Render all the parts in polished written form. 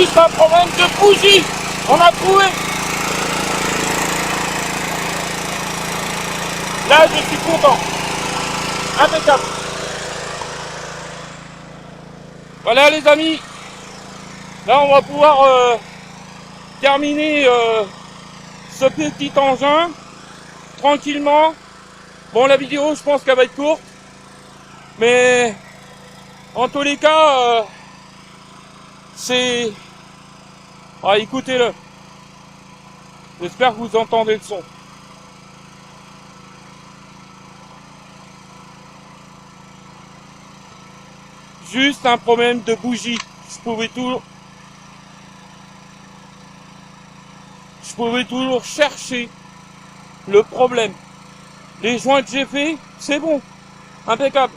juste un problème de bougie. On a trouvé. Là, je suis content. Impeccable. Voilà les amis. Là, on va pouvoir terminer ce petit engin tranquillement. Bon, la vidéo, je pense qu'elle va être courte. Mais en tous les cas, c'est... Ah, écoutez-le. J'espère que vous entendez le son. Juste un problème de bougie. Je pouvais toujours chercher le problème. Les joints que j'ai fait, c'est bon. Impeccable.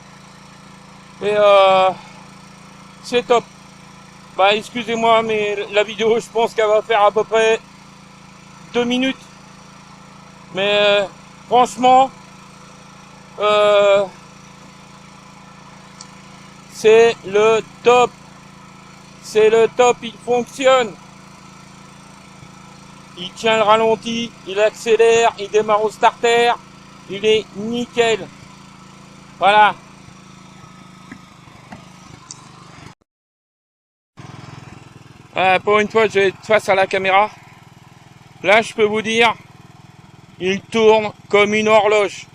Et c'est top. Bah excusez-moi, mais la vidéo, je pense qu'elle va faire à peu près 2 minutes. Mais franchement, c'est le top. C'est le top, il fonctionne. Il tient le ralenti, il accélère, il démarre au starter. Il est nickel. Voilà. Pour une fois, je vais être face à la caméra. Là, je peux vous dire, il tourne comme une horloge.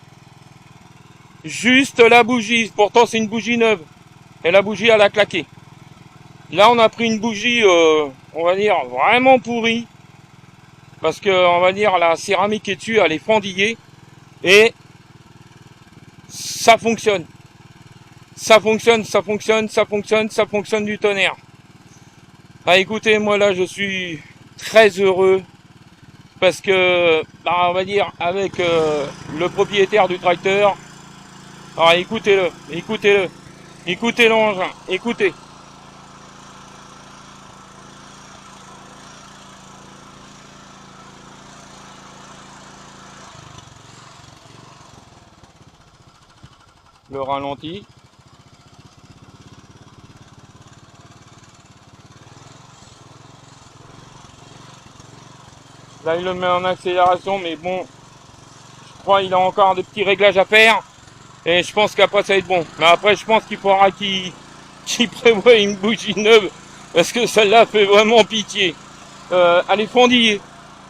Juste la bougie. Pourtant, c'est une bougie neuve. Et la bougie, elle a claqué. Là, on a pris une bougie, on va dire, vraiment pourrie. Parce que, on va dire, la céramique qui est dessus, elle est fendillée. Et ça fonctionne. Ça fonctionne, ça fonctionne, ça fonctionne, ça fonctionne du tonnerre. Ah, écoutez, moi là, je suis très heureux. Parce que, bah, on va dire, avec le propriétaire du tracteur. Alors, écoutez-le, écoutez-le. Écoutez l'engin, écoutez. Le ralenti. Là, il le met en accélération, mais bon, je crois qu'il a encore des petits réglages à faire. Et je pense qu'après, ça va être bon. Mais après, je pense qu'il faudra qu'il prévoie une bougie neuve. Parce que celle-là fait vraiment pitié. Elle est fendillée.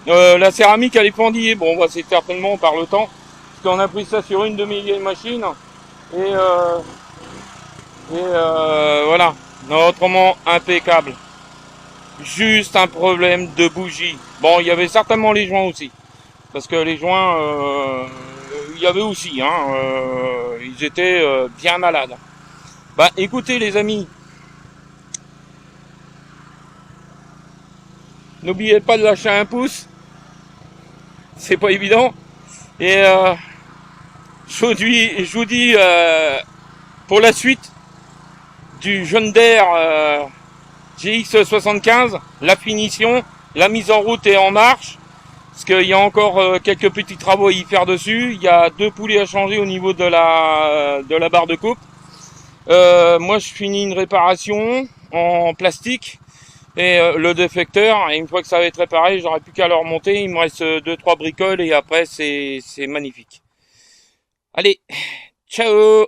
La céramique, elle est fendillée. Bon, bah, c'est certainement par le temps. Parce qu'on a pris ça sur une de mes vieilles machines. Et voilà. Non, autrement, impeccable. Juste un problème de bougie. Bon, il y avait certainement les joints aussi. Parce que les joints, il y avait aussi. Ils étaient bien malades. Bah, écoutez les amis. N'oubliez pas de lâcher un pouce. C'est pas évident. Et je vous dis pour la suite du Hyundai GX75, la finition, la mise en route est en marche. Parce qu'il y a encore quelques petits travaux à y faire dessus. Il y a 2 poulets à changer au niveau de la barre de coupe. Moi je finis une réparation en plastique. Et le défecteur, et une fois que ça va être réparé, j'aurai plus qu'à le remonter. Il me reste 2-3 bricoles et après c'est magnifique. Allez, ciao!